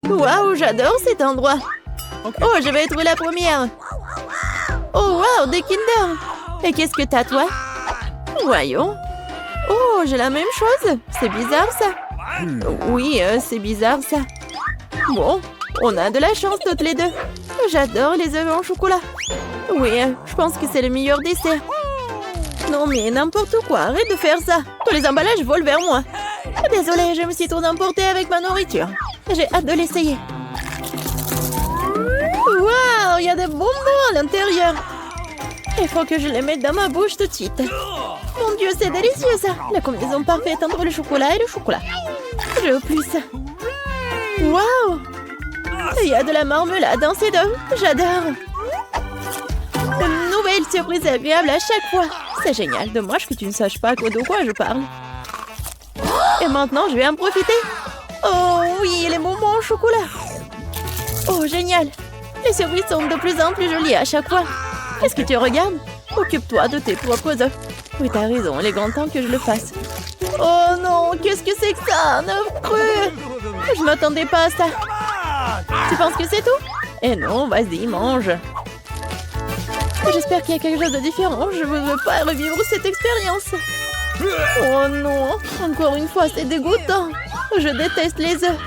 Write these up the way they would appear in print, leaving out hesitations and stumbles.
Waouh, j'adore cet endroit. Oh, je vais être la première. Oh, waouh, des Kinder. Et qu'est-ce que t'as, toi? Voyons. Oh, j'ai la même chose. C'est bizarre, ça. Oui, c'est bizarre, ça. Bon, on a de la chance toutes les deux. J'adore les œufs en chocolat. Oui, je pense que c'est le meilleur dessert. Non, mais n'importe quoi, arrête de faire ça. Tous les emballages volent vers moi. Désolée, je me suis trop emportée avec ma nourriture. J'ai hâte de l'essayer. Waouh, il y a des bonbons à l'intérieur. Il faut que je les mette dans ma bouche tout de suite. Mon Dieu, c'est délicieux ça. La combinaison parfaite entre le chocolat et le chocolat. Je veux plus. Waouh, il y a de la marmelade dans ces deux. J'adore. Une nouvelle surprise agréable à chaque fois. C'est génial, dommage que tu ne saches pas de quoi je parle. Et maintenant, je vais en profiter. Oh oui, les bonbons au chocolat. Oh, génial. Les surprises sont de plus en plus jolies à chaque fois. Est-ce que tu regardes? Occupe-toi de tes propres œufs. Oui, t'as raison, il est grand temps que je le fasse. Oh non, qu'est-ce que c'est que ça? Un œuf cru. Je m'attendais pas à ça. Tu penses que c'est tout? Eh non, vas-y, mange. J'espère qu'il y a quelque chose de différent. Je ne veux pas revivre cette expérience. Oh non, encore une fois, c'est dégoûtant. Je déteste les œufs.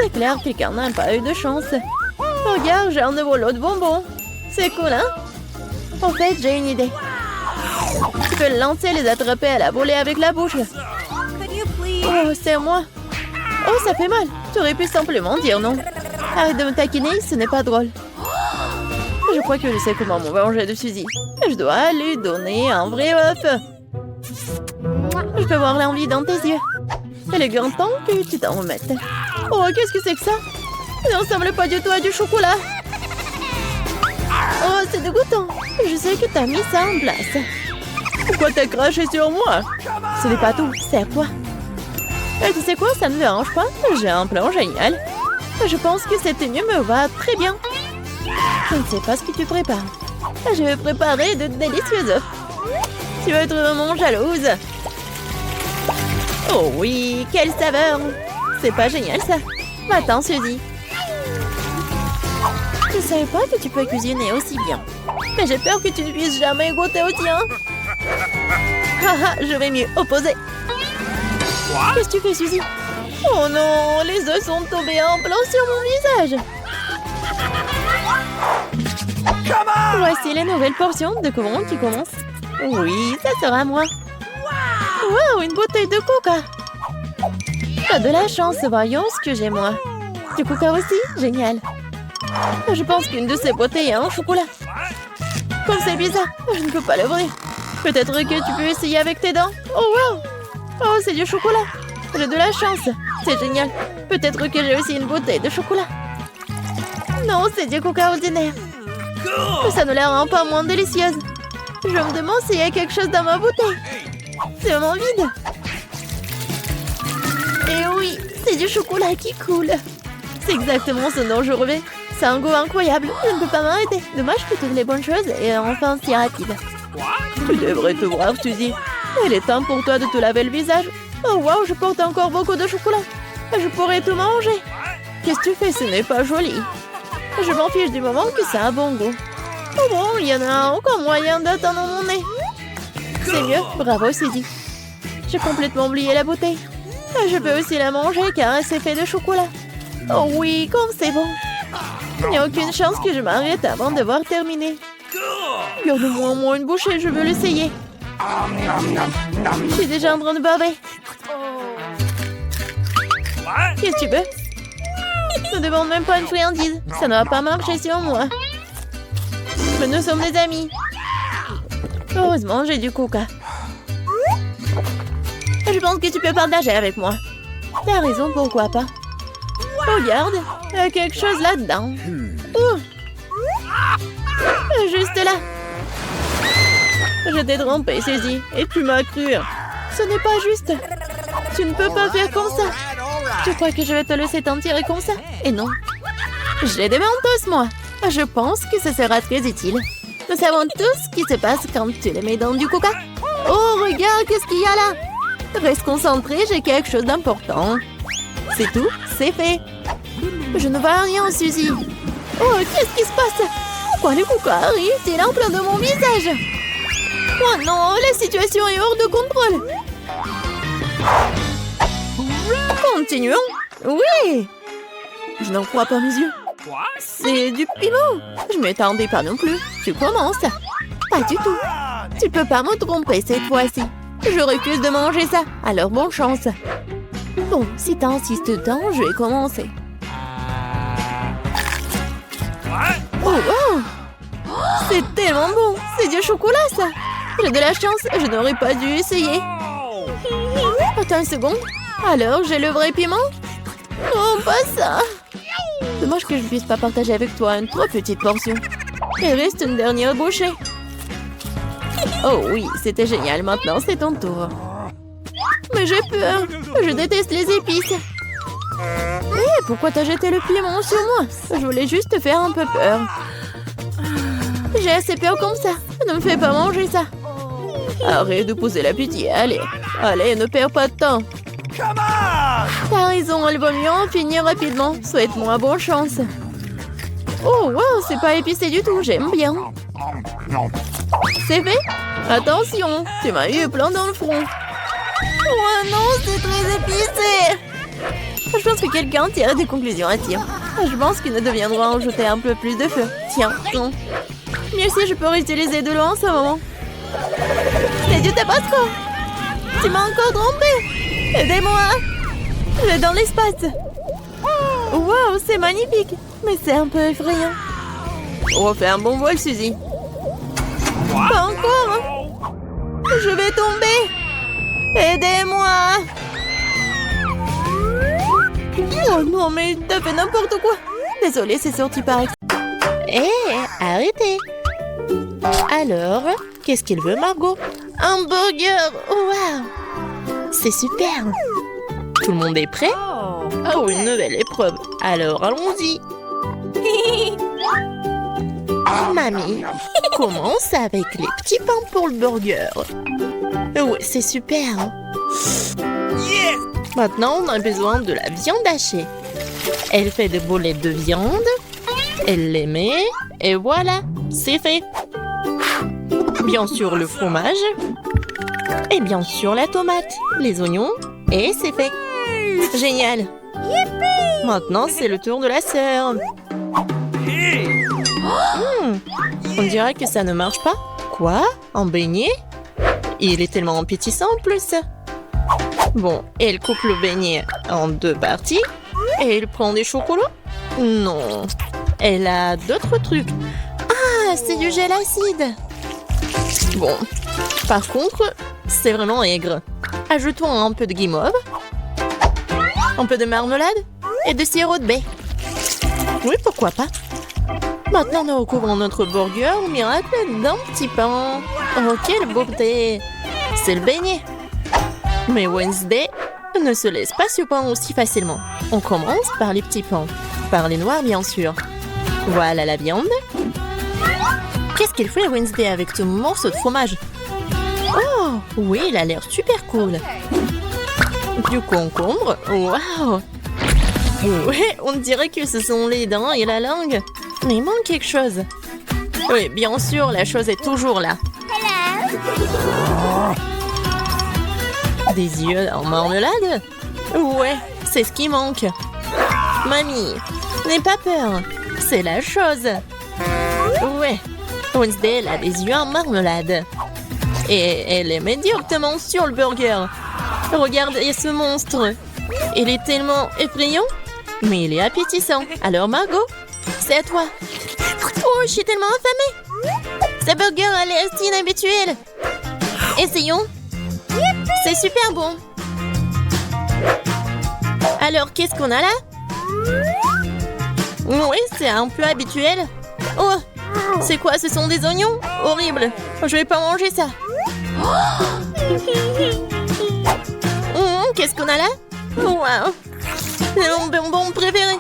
C'est clair que quelqu'un n'a pas eu de chance. Regarde, j'ai un nouveau lot de bonbons. C'est cool, hein? En fait, j'ai une idée. Tu peux le lancer et les attraper à la volée avec la bouche. Oh, c'est moi. Oh, ça fait mal. Tu aurais pu simplement dire non. Arrête de me taquiner, ce n'est pas drôle. Je crois que je sais comment me venger de Suzy. Je dois lui donner un vrai œuf. Je peux voir l'envie dans tes yeux. Il est grand temps que tu t'en remettes. Oh, qu'est-ce que c'est que ça? Ça ne ressemble pas du tout à du chocolat. Oh, c'est dégoûtant. Je sais que t'as mis ça en place. Pourquoi t'as craché sur moi? Ce n'est pas tout, c'est quoi? Tu sais quoi, ça ne me dérange pas. J'ai un plan génial. Je pense que cette tenue me va très bien. Je ne sais pas ce que tu prépares. Je vais préparer de délicieux œufs. Tu vas être vraiment jalouse. Oh oui, quelle saveur! C'est pas génial ça. Va-t'en, Suzy. Je savais pas que tu peux cuisiner aussi bien. Mais j'ai peur que tu ne puisses jamais goûter au tien. Haha, je vais mieux opposer. Qu'est-ce que tu fais, Suzy? Oh non, les œufs sont tombés en plein sur mon visage. Voici les nouvelles portions de comment qui commencent. Oui, ça sera moi. Wow, une bouteille de coca. T'as de la chance, voyons ce que j'ai moi. Du coca aussi? Génial. Je pense qu'une de ces bouteilles a un chocolat. Comme c'est bizarre, je ne peux pas l'ouvrir. Peut-être que tu peux essayer avec tes dents. Oh wow. Oh, c'est du chocolat. J'ai de la chance. C'est génial. Peut-être que j'ai aussi une bouteille de chocolat. Non, c'est du coca ordinaire. Ça ne la rend pas moins délicieuse. Je me demande s'il y a quelque chose dans ma bouteille. C'est vraiment vide. Et oui, c'est du chocolat qui coule. C'est exactement ce dont je rêvais. C'est un goût incroyable. Je ne peux pas m'arrêter. Dommage que toutes les bonnes choses et enfin si rapide. Tu devrais te voir, Suzy. Il est temps pour toi de te laver le visage. Oh wow, je porte encore beaucoup de chocolat. Je pourrais tout manger. Qu'est-ce que tu fais? Ce n'est pas joli. Je m'en fiche du moment que ça a bon goût. Oh bon, il y en a encore moyen d'attendre mon nez. C'est mieux, bravo Suzy. J'ai complètement oublié la bouteille. Je peux aussi la manger car c'est fait de chocolat. Oh oui, comme c'est bon. Il n'y a aucune chance que je m'arrête avant de voir terminer. Garde-moi au moins une bouchée, je veux l'essayer. Je suis déjà en train de baver. Qu'est-ce que tu veux? Ne demande même pas une friandise. Ça ne va pas marcher sur moi. Mais nous sommes des amis. Heureusement, j'ai du coca. Je pense que tu peux partager avec moi. T'as raison, pourquoi pas. Regarde, il y a quelque chose là-dedans. Ouh. Juste là. Je t'ai trompé, Suzy, et tu m'as cru. Ce n'est pas juste. Tu ne peux pas faire comme ça. Tu crois que je vais te laisser t'en tirer comme ça? Et non. J'ai des mentos, moi. Je pense que ce sera très utile. Nous savons tous ce qui se passe quand tu les mets dans du coca. Oh, regarde, qu'est-ce qu'il y a là? Reste concentré, j'ai quelque chose d'important. C'est tout, c'est fait. Je ne vois rien, Suzy. Oh, qu'est-ce qui se passe? Pourquoi les coucas arrivent-ils en plein de mon visage? Oh non, la situation est hors de contrôle. Continuons. Oui. Je n'en crois pas mes yeux. C'est du piment. Je m'attendais pas non plus. Tu commences. Pas du tout. Tu peux pas me tromper cette fois-ci. Je refuse de manger ça. Alors bonne chance. Bon, si t'insistes tant, je vais commencer. Oh, wow. C'est tellement bon. C'est du chocolat, ça. J'ai de la chance. Je n'aurais pas dû essayer. Attends une seconde. Alors, j'ai le vrai piment? Non, pas ça. Dommage que je ne puisse pas partager avec toi une trop petite portion. Il reste une dernière bouchée. Oh oui, c'était génial. Maintenant, c'est ton tour. Mais j'ai peur. Je déteste les épices. Mais pourquoi t'as jeté le piment sur moi? Je voulais juste te faire un peu peur. J'ai assez peur comme ça. Ne me fais pas manger ça. Arrête de pousser la pitié. Allez, allez, ne perds pas de temps. T'as raison, il vaut mieux en finir rapidement. Souhaite-moi bonne chance. Oh, wow, c'est pas épicé du tout. J'aime bien. C'est fait? Attention, tu m'as eu plein dans le front. Oh non, c'est très épicé. Je pense que quelqu'un tire des conclusions à tir. Je pense qu'il ne deviendra en jeter un peu plus de feu. Tiens, non. Mieux si je peux réutiliser de l'eau en ce moment. C'est du tabasco. Tu m'as encore trompé. Aidez-moi. Je vais dans l'espace. Wow, c'est magnifique. Mais c'est un peu effrayant. Refais un bon vol, Suzy. Pas encore. Je vais tomber. Aidez-moi. Oh non, mais t'as fait n'importe quoi. Désolée, c'est sorti par accident. Hé, arrêtez. Alors, qu'est-ce qu'il veut, Margot? Un burger. Wow. C'est super. Tout le monde est prêt? Oh, une nouvelle épreuve. Alors, allons-y. Mamie, commence avec les petits pains pour le burger. Oui, c'est super. Maintenant, on a besoin de la viande hachée. Elle fait des boulettes de viande. Elle les met. Et voilà, c'est fait. Bien sûr, le fromage. Et bien sûr, la tomate, les oignons. Et c'est fait. Génial. Maintenant, c'est le tour de la sœur. On dirait que ça ne marche pas. Quoi? Un beignet? Il est tellement appétissant en plus. Bon, elle coupe le beignet en 2 parties. Et elle prend des chocolats? Non. Elle a d'autres trucs. Ah, c'est du gel acide. Bon, par contre, c'est vraiment aigre. Ajoutons un peu de guimauve. Un peu de marmelade. Et de sirop de baie. Oui, pourquoi pas. Maintenant, nous recouvrons notre burger au miracle d'un petit pain. Oh, quelle beauté! C'est le beignet. Mais Wednesday ne se laisse pas surprendre aussi facilement. On commence par les petits pains. Par les noirs, bien sûr. Voilà la viande. Qu'est-ce qu'il fait, Wednesday, avec ce morceau de fromage? Oh, oui, il a l'air super cool. Du concombre. Waouh! Ouais, on dirait que ce sont les dents et la langue. Mais il manque quelque chose. Oui, bien sûr, la chose est toujours là. Des yeux en marmelade? Ouais, c'est ce qui manque. Mamie, n'aie pas peur. C'est la chose. Ouais, Wednesday, elle a des yeux en marmelade. Et elle les met directement sur le burger. Regardez ce monstre. Il est tellement effrayant, mais il est appétissant. Alors Margot, c'est à toi. Oh, je suis tellement affamée. Ce burger a l'air inhabituel. Essayons. C'est super bon. Alors, qu'est-ce qu'on a là? Oui, c'est un peu habituel. Oh, c'est quoi? Ce sont des oignons? Horrible. Je vais pas manger ça. Qu'est-ce qu'on a là? Wow. C'est mon bonbon préféré.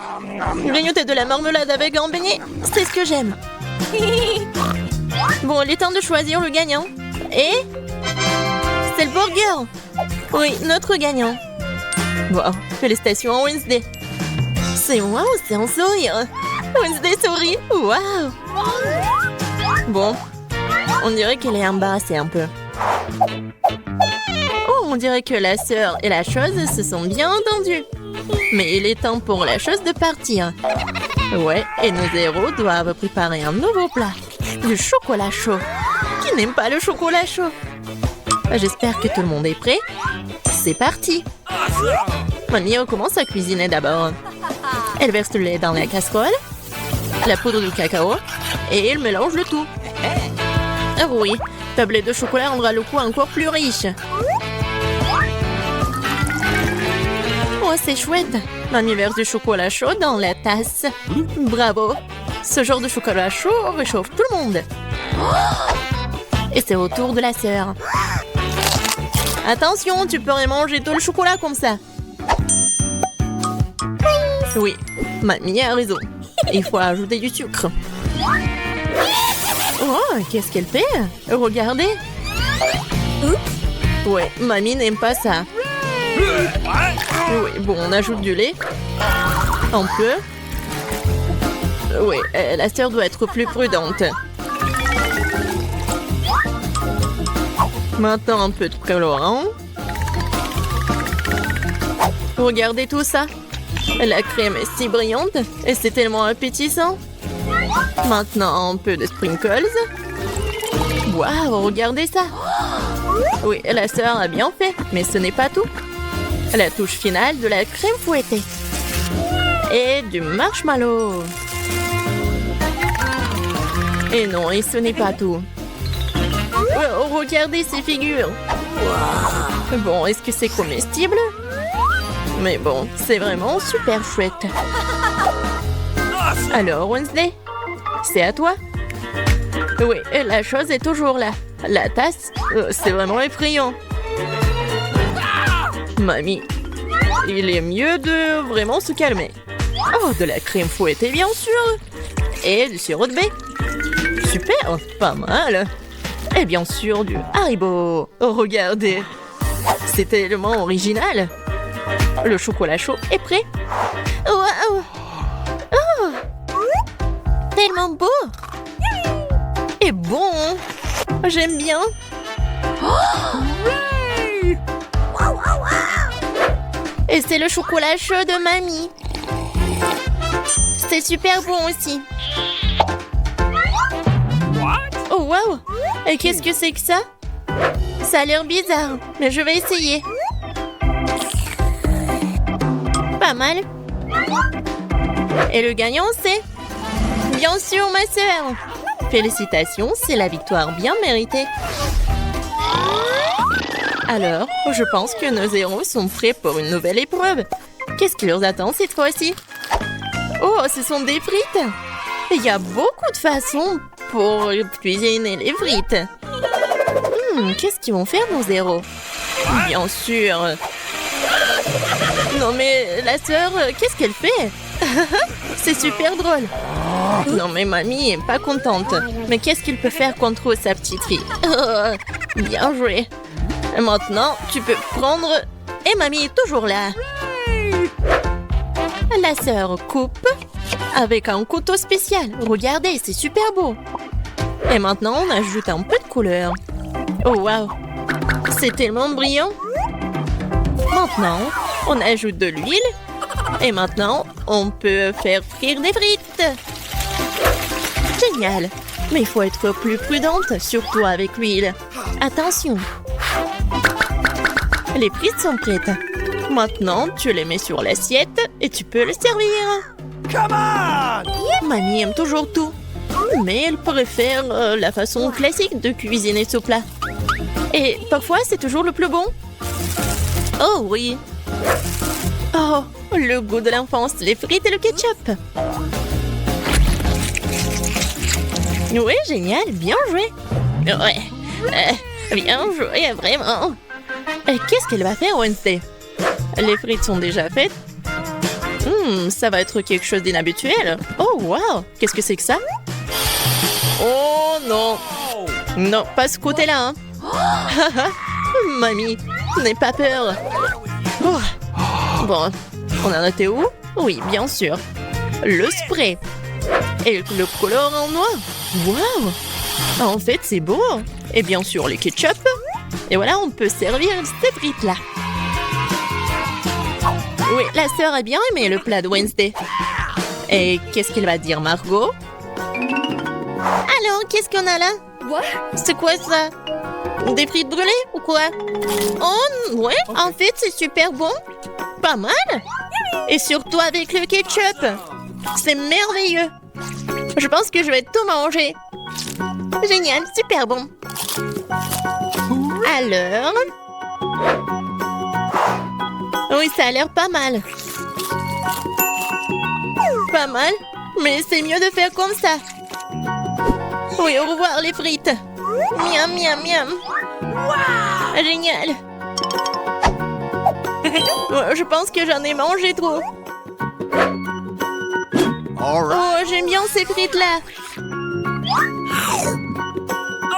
Grignoter de la marmelade avec un beignet, c'est ce que j'aime. Bon, il est temps de choisir le gagnant. Et c'est le burger. Oui, notre gagnant. Wow, félicitations à Wednesday. C'est moi ou c'est un sourire? Wednesday sourit. Waouh! Bon, on dirait qu'elle est embarrassée un peu. Oh, on dirait que la sœur et la chose se sont bien entendues. Mais il est temps pour la chose de partir. Ouais, et nos héros doivent préparer un nouveau plat. Du chocolat chaud. Qui n'aime pas le chocolat chaud? J'espère que tout le monde est prêt. C'est parti. Mamie commence à cuisiner d'abord. Elle verse le lait dans la casserole, la poudre de cacao, et elle mélange le tout. Ah oui, tablette de chocolat rendra le goût encore plus riche. Oh, c'est chouette. Mamie verse du chocolat chaud dans la tasse. Bravo. Ce genre de chocolat chaud réchauffe tout le monde. Et c'est au tour de la sœur. Attention, tu pourrais manger tout le chocolat comme ça. Oui, mamie a raison. Il faut ajouter du sucre. Oh, qu'est-ce qu'elle fait? Regardez. Ouais, mamie n'aime pas ça. Oui, bon, on ajoute du lait. Un peu. Oui, la sœur doit être plus prudente. Maintenant, un peu de colorant. Regardez tout ça. La crème est si brillante et c'est tellement appétissant. Maintenant, un peu de sprinkles. Waouh, regardez ça. Oui, la sœur a bien fait, mais ce n'est pas tout. La touche finale de la crème fouettée. Et du marshmallow. Et non, et ce n'est pas tout. Oh, regardez ces figures. Bon, est-ce que c'est comestible? Mais bon, c'est vraiment super chouette. Alors, Wednesday, c'est à toi. Oui, la chose est toujours là. La tasse, c'est vraiment effrayant. Mamie, il est mieux de vraiment se calmer. Oh, de la crème fouettée, bien sûr. Et du sirop de baie. Super, pas mal. Et bien sûr, du Haribo. Oh, regardez. C'est tellement original. Le chocolat chaud est prêt. Wow. Oh, tellement beau. Et bon. J'aime bien. Et c'est le chocolat chaud de mamie. C'est super bon aussi. Oh, wow. Et qu'est-ce que c'est que ça? Ça a l'air bizarre, mais je vais essayer. Pas mal. Et le gagnant, c'est... Bien sûr, ma sœur. Félicitations, c'est la victoire bien méritée. Alors, je pense que nos héros sont prêts pour une nouvelle épreuve. Qu'est-ce qui leur attend cette fois-ci? Oh, ce sont des frites. Il y a beaucoup de façons pour cuisiner les frites. Qu'est-ce qu'ils vont faire, nos héros? Bien sûr. Non mais, la sœur, qu'est-ce qu'elle fait? C'est super drôle. Non mais mamie est pas contente. Mais qu'est-ce qu'il peut faire contre sa petite fille? Bien joué. Et maintenant, tu peux prendre... Et mamie est toujours là. La sœur coupe avec un couteau spécial. Regardez, c'est super beau. Et maintenant, on ajoute un peu de couleur. Oh, waouh. C'est tellement brillant. Maintenant, on ajoute de l'huile. Et maintenant, on peut faire frire des frites. Génial. Mais il faut être plus prudente, surtout avec l'huile. Attention. Les frites sont prêtes. Maintenant, tu les mets sur l'assiette et tu peux les servir. Come on! Mamie aime toujours tout. Mais elle préfère la façon classique de cuisiner ce plat. Et parfois, c'est toujours le plus bon. Oh oui. Oh, le goût de l'enfance, les frites et le ketchup. Oui, génial, bien joué. Ouais, bien joué, vraiment. Qu'est-ce qu'elle va faire, Wednesday? Les frites sont déjà faites. Ça va être quelque chose d'inhabituel. Oh, wow, qu'est-ce que c'est que ça? Oh non. Non, pas ce côté-là. Hein. Mamie, n'aie pas peur. Oh. Bon, on en était où? Oui, bien sûr. Le spray. Et le colorant noir. Waouh! En fait, c'est beau. Et bien sûr, le ketchup. Et voilà, on peut servir ces frites-là. Oui, la sœur a bien aimé le plat de Wednesday. Et qu'est-ce qu'elle va dire, Margot? Alors, qu'est-ce qu'on a là? C'est quoi ça? Des frites brûlées ou quoi? Oh, ouais, en fait, c'est super bon. Pas mal. Et surtout avec le ketchup. C'est merveilleux. Je pense que je vais tout manger. Génial, super bon. Alors... Oui, ça a l'air pas mal. Pas mal, mais c'est mieux de faire comme ça. Oui, au revoir les frites. Miam, miam, miam. Wow! Génial. Je pense que j'en ai mangé trop. Oh, j'aime bien ces frites-là.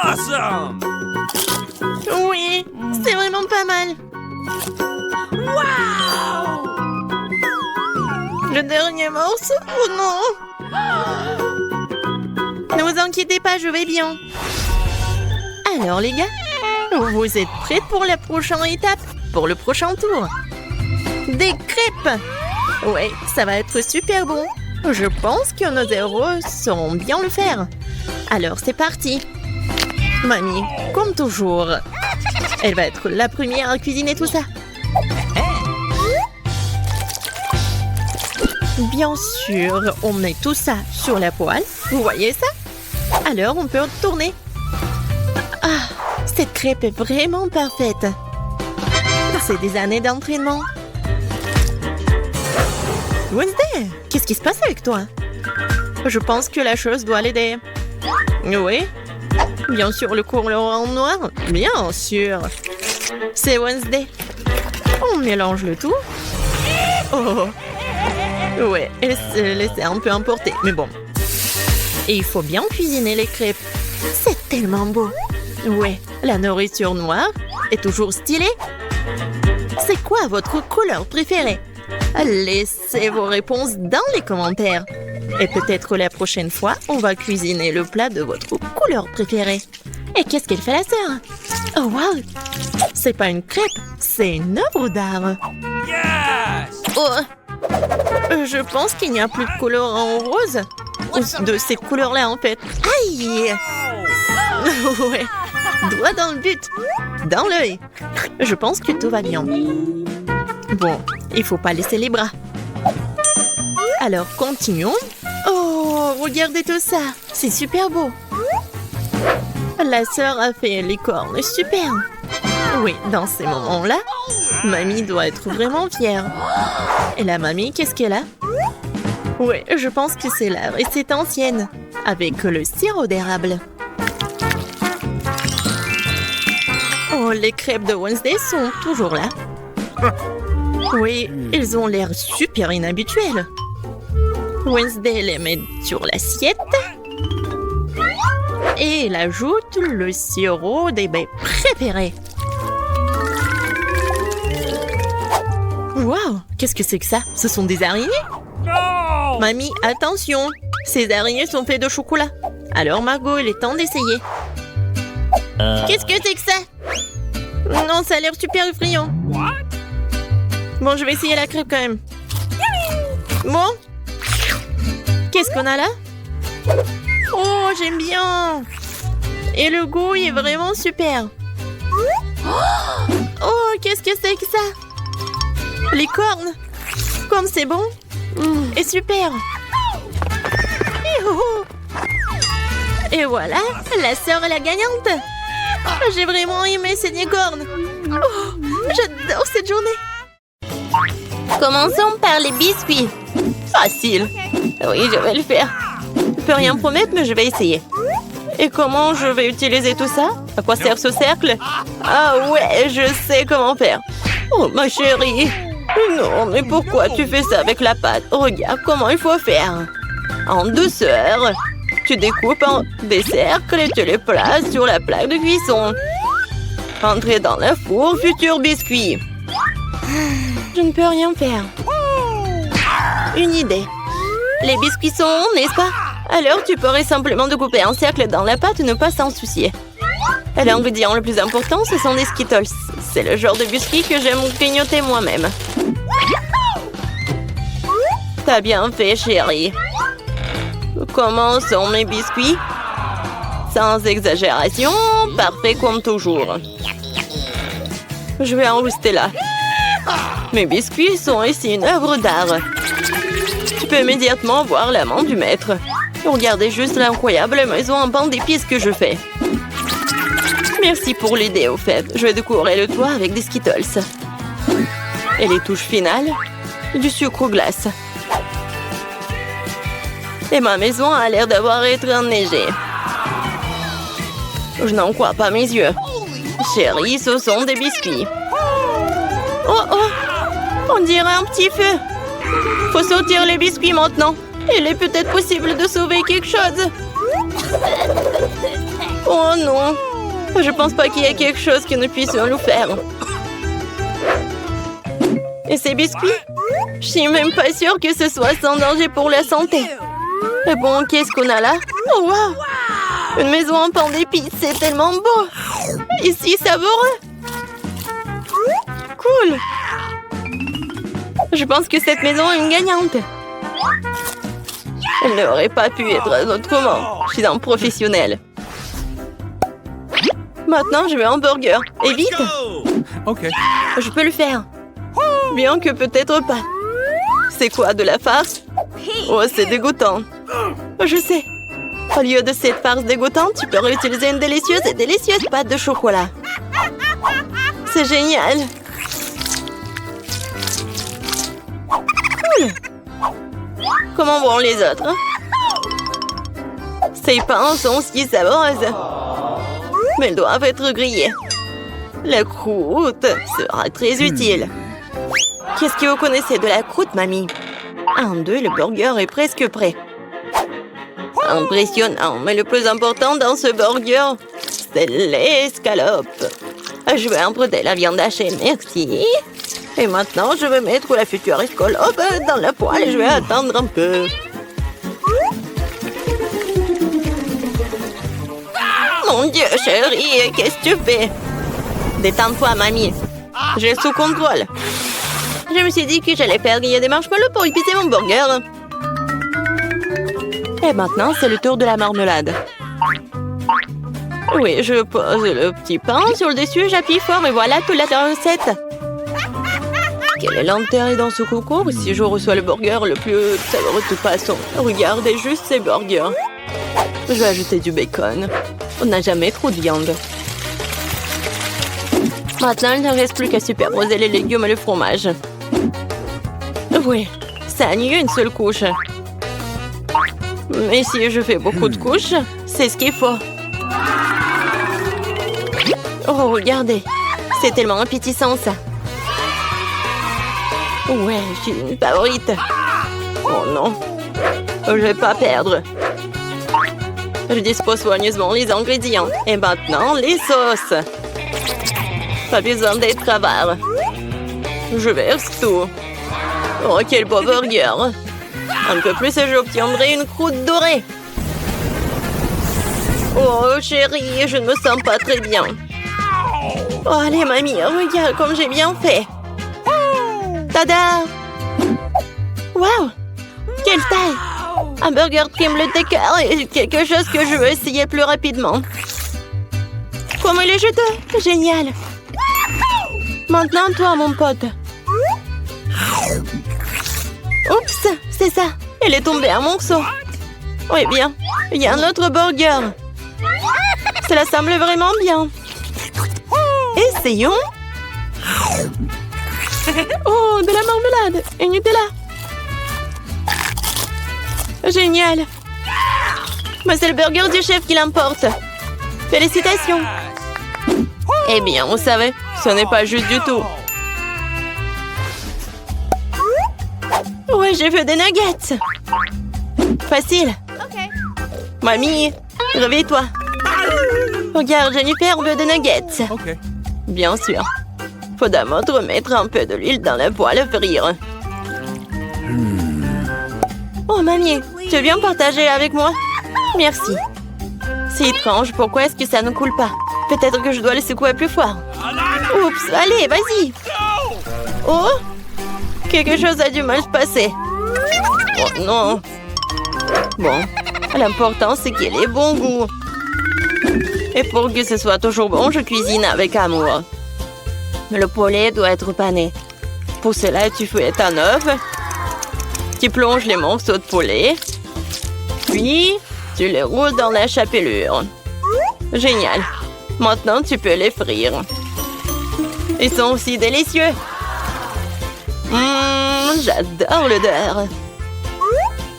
Awesome! Oui, c'est vraiment pas mal. Wow! Le dernier morceau? Oh non! Ne vous inquiétez pas, je vais bien. Alors les gars, vous êtes prêts pour la prochaine étape? Pour le prochain tour? Des crêpes! Ouais, ça va être super bon. Je pense que nos héros sauront bien le faire. Alors c'est parti. Mamie, comme toujours, elle va être la première à cuisiner tout ça. Bien sûr, on met tout ça sur la poêle. Vous voyez ça? Alors, on peut tourner. Ah, cette crêpe est vraiment parfaite. C'est des années d'entraînement. Wednesday, qu'est-ce qui se passe avec toi? Je pense que la chose doit l'aider. Oui. Bien sûr, le colorant noir. Bien sûr. C'est Wednesday. On mélange le tout. Oh. Ouais, elle se laissait un peu emporter, mais bon. Et il faut bien cuisiner les crêpes. C'est tellement beau. Ouais, la nourriture noire est toujours stylée. C'est quoi votre couleur préférée? Laissez vos réponses dans les commentaires. Et peut-être la prochaine fois, on va cuisiner le plat de votre couleur préférée. Et qu'est-ce qu'elle fait la sœur? Oh wow! C'est pas une crêpe, c'est une œuvre d'art. Yes! Oh! Je pense qu'il n'y a plus de colorant rose. Ou de ces couleurs-là, en fait. Aïe! Ouais, droit dans le but. Dans l'œil. Je pense que tout va bien. Bon, il faut pas laisser les bras. Alors, continuons. Oh, regardez tout ça. C'est super beau. La sœur a fait les cornes. Super. Oui, dans ces moments-là, mamie doit être vraiment fière. Et la mamie, qu'est-ce qu'elle a? Oui, je pense que c'est la recette ancienne, avec le sirop d'érable. Oh, les crêpes de Wednesday sont toujours là. Oui, ils ont l'air super inhabituels. Wednesday les met sur l'assiette. Et elle ajoute le sirop des baies préférées. Waouh, qu'est-ce que c'est que ça? Ce sont des araignées? No! Mamie, attention! Ces araignées sont faites de chocolat. Alors Margot, il est temps d'essayer. Qu'est-ce que c'est que ça? Non, ça a l'air super effrayant. What? Bon, je vais essayer la crêpe quand même. Bon. Qu'est-ce qu'on a là? Oh, j'aime bien. Et le goût est vraiment super. Oh, qu'est-ce que c'est que ça? Les cornes. Comme c'est bon. Et super. Et voilà, la sœur est la gagnante. J'ai vraiment aimé ces cornes. Oh, j'adore cette journée. Commençons par les biscuits. Facile. Oui, je vais le faire. Je peux rien promettre, mais je vais essayer. Et comment je vais utiliser tout ça? À quoi sert ce cercle? Ah ouais, je sais comment faire. Oh, ma chérie. Non, mais pourquoi tu fais ça avec la pâte? Regarde comment il faut faire. En douceur. Tu découpes en des cercles et tu les places sur la plaque de cuisson. Entrez dans le four, futur biscuit. Je ne peux rien faire. une idée. Les biscuits sont ronds, n'est-ce pas? Alors, tu pourrais simplement découper un cercle dans la pâte et ne pas s'en soucier. Et l'ingrédient le plus important, ce sont des Skittles. C'est le genre de biscuits que j'aime grignoter moi-même. T'as bien fait, chérie. Comment sont mes biscuits? Sans exagération, parfait comme toujours. Je vais en rester là. Mes biscuits sont ici une œuvre d'art. Tu peux immédiatement voir la main du maître. Regardez juste l'incroyable maison en pain d'épices que je fais. Merci pour l'idée, au fait. Je vais décorer le toit avec des Skittles. Et les touches finales, du sucre glace. Et ma maison a l'air d'avoir été enneigée. Je n'en crois pas mes yeux. Chérie, ce sont des biscuits. Oh oh! On dirait un petit feu. Faut sortir les biscuits maintenant. Il est peut-être possible de sauver quelque chose. Oh non! Je pense pas qu'il y ait quelque chose que nous puissions nous faire. Et ces biscuits? Je suis même pas sûre que ce soit sans danger pour la santé. Et bon, qu'est-ce qu'on a là? Oh wow! Une maison en pain d'épices, c'est tellement beau! Ici, savoureux! Cool! Je pense que cette maison est une gagnante. Elle n'aurait pas pu être autrement. Je suis un professionnel. Maintenant, je veux un burger. Et vite! OK. Je peux le faire. Bien que peut-être pas. C'est quoi, de la farce? Oh, c'est dégoûtant. Je sais. Au lieu de cette farce dégoûtante, tu peux réutiliser une délicieuse pâte de chocolat. C'est génial. Cool. Comment vont les autres? Ces pains sont si savoureuses. Mais elles doivent être grillées. La croûte sera très utile. Qu'est-ce que vous connaissez de la croûte, mamie? 1, 2, le burger est presque prêt. Impressionnant, mais le plus important dans ce burger, c'est l'escalope. Je vais emprunter la viande hachée, merci. Et maintenant, je vais mettre la future escalope dans la poêle et je vais attendre un peu. Mon Dieu, chérie, qu'est-ce que tu fais? Détends-toi, mamie. J'ai sous contrôle. Je me suis dit que j'allais faire griller des marshmallows pour épicer mon burger. Et maintenant, c'est le tour de la marmelade. Oui, je pose le petit pain sur le dessus, j'appuie fort et voilà toute la recette. Quel est l'intérêt dans ce concours si je reçois le burger le plus savoureux de toute façon? Regardez juste ces burgers. Je vais ajouter du bacon. On n'a jamais trop de viande. Maintenant, il ne reste plus qu'à superposer les légumes et le fromage. Oui, ça a nié une seule couche. Mais si je fais beaucoup de couches, c'est ce qu'il faut. Oh, regardez. C'est tellement appétissant, ça. Ouais, je suis une favorite. Oh non. Je vais pas perdre. Je dispose soigneusement les ingrédients. Et maintenant, les sauces. Pas besoin d'être avare. Je verse tout. Oh, quel beau burger. Un peu plus et j'obtiendrai une croûte dorée. Oh, chérie, je ne me sens pas très bien. Oh, allez, mamie, regarde comme j'ai bien fait. Tada! Wow! Quelle taille! Un burger triple decker est quelque chose que je veux essayer plus rapidement. Comment il est juteux! Génial! Maintenant, toi, mon pote. Oups, c'est ça. Elle est tombée un morceau. Oui, bien. Il y a un autre burger. Cela semble vraiment bien. Essayons. Oh, de la marmelade et Nutella. Génial. Mais c'est le burger du chef qui l'emporte. Félicitations. Eh bien, vous savez, ce n'est pas juste du tout. Ouais, j'ai fait des nuggets. Facile. Mamie, réveille-toi. Regarde, Jennifer veut des nuggets. OK. Bien sûr. Faut d'abord mettre un peu de l'huile dans la poêle à frire. Oh, mamie, tu veux bien partager avec moi? Merci. C'est étrange, pourquoi est-ce que ça ne coule pas? Peut-être que je dois le secouer plus fort. Oups, allez, vas-y. Oh, quelque chose a dû mal se passer. Oh non. Bon, l'important c'est qu'il ait bon goût. Et pour que ce soit toujours bon, je cuisine avec amour. Le poulet doit être pané. Pour cela, tu fouettes un œuf. Tu plonges les morceaux de poulet. Puis, tu les roules dans la chapelure. Génial. Maintenant, tu peux les frire. Ils sont aussi délicieux. J'adore l'odeur.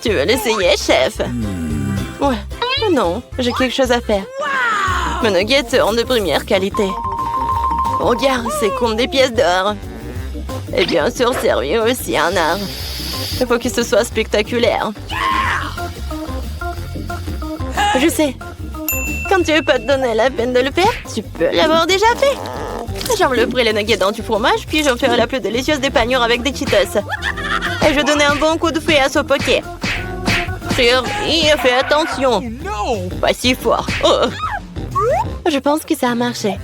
Tu veux l'essayer, chef? Ouais. Non, j'ai quelque chose à faire. Mes nuggets sont de première qualité. Regarde, c'est comme des pièces d'or. Et bien sûr, servir aussi un art. Il faut que ce soit spectaculaire. Je sais. Quand tu veux pas te donner la peine de le faire, tu peux l'avoir déjà fait. J'envelopperai les nuggets dans du fromage, puis j'en ferai la plus délicieuse des panures avec des Cheetos. Et je donnais un bon coup de fouet à ce poké. Chérie, fais attention. Pas si fort. Oh. Je pense que ça a marché.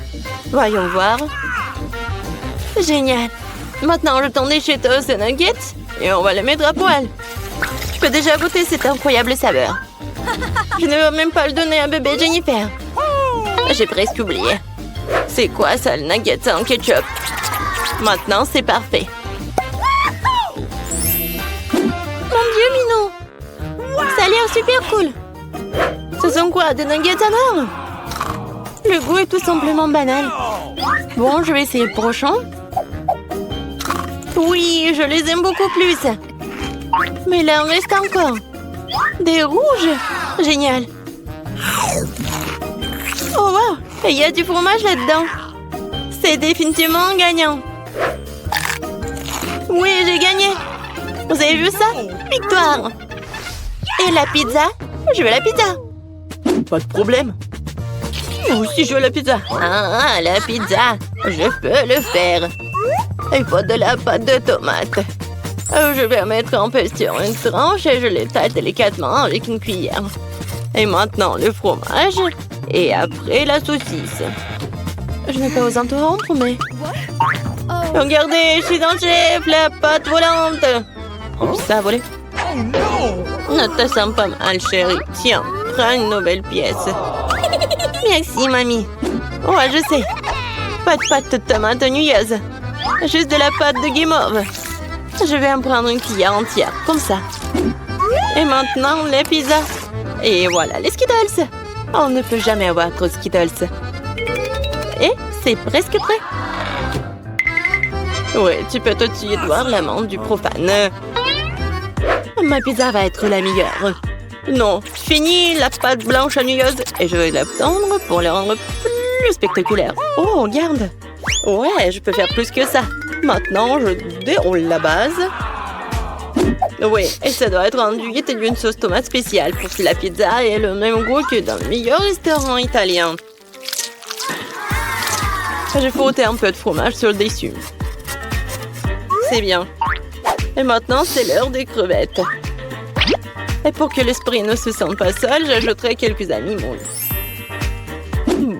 Voyons voir. Génial. Maintenant, je t'en ai Cheetos et nuggets et on va les mettre à poil. Tu peux déjà goûter cette incroyable saveur. Je ne veux même pas le donner à bébé Jennifer. J'ai presque oublié. C'est quoi ça, le nugget en ketchup? Maintenant, c'est parfait. Mon Dieu, Minou! Ça a l'air super cool. Ce sont quoi, des nuggets à mort? Le goût est tout simplement banal. Bon, je vais essayer le prochain. Oui, je les aime beaucoup plus. Mais là, il en reste encore. Des rouges. Génial. Oh, wow. Et il y a du fromage là-dedans. C'est définitivement gagnant. Oui, j'ai gagné. Vous avez vu ça? Victoire. Et la pizza? Je veux la pizza. Pas de problème. Moi aussi, je veux la pizza. Ah, la pizza. Je peux le faire. Il faut de la pâte de tomate. Je vais mettre un peu sur une tranche et je l'étale délicatement avec une cuillère. Et maintenant, le fromage. Et après, la saucisse. Je n'ai pas osé interrompre, mais... Regardez, je suis un chef, la pâte volante. Oups, ça a volé. Ne te sens pas mal, chérie. Tiens, prends une nouvelle pièce. Merci, mamie. Ouais, je sais. Pas de pâte de tomate nouilleuse. Juste de la pâte de guimauve. Je vais en prendre une cuillère entière, comme ça. Et maintenant, les pizzas. Et voilà, les Skittles. On ne peut jamais avoir trop de Skittles. Et c'est presque prêt. Oui, tu peux tout de suite voir l'amande du profane. Ma pizza va être la meilleure. Non, fini la pâte blanche nouilleuse et je vais la tendre pour la rendre plus spectaculaire. Oh, regarde. Ouais, je peux faire plus que ça. Maintenant, je déroule la base. Oui, et ça doit être enduite d'une sauce tomate spéciale pour que la pizza ait le même goût que dans le meilleur restaurant italien. J'ai frotté un peu de fromage sur le dessus. C'est bien. Et maintenant, c'est l'heure des crevettes. Et pour que l'esprit ne se sente pas seul, j'ajouterai quelques amis moules.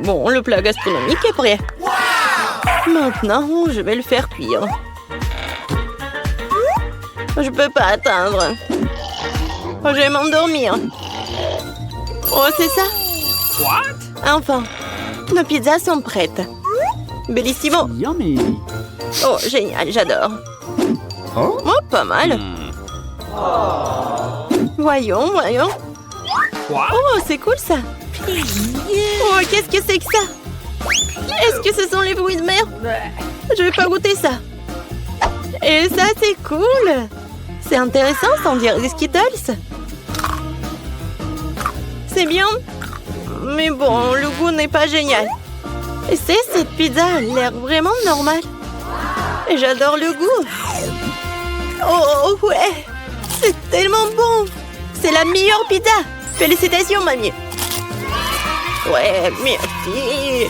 Bon, le plat gastronomique est prêt. Maintenant, je vais le faire cuire. Je peux pas attendre. Je vais m'endormir. Oh, c'est ça? What? Enfin, nos pizzas sont prêtes. Bellissimo. Yummy. Oh, génial, j'adore. Oh, pas mal. Voyons, voyons. Quoi? Oh, c'est cool ça. Oh, qu'est-ce que c'est que ça? Est-ce que ce sont les fruits de mer? Je vais pas goûter ça. Et ça, c'est cool. C'est intéressant, sans dire des Skittles. C'est bien. Mais bon, le goût n'est pas génial. Et cette pizza a l'air vraiment normale. Et j'adore le goût. Oh, ouais. C'est tellement bon. C'est la meilleure pizza. Félicitations, mamie. Ouais, merci.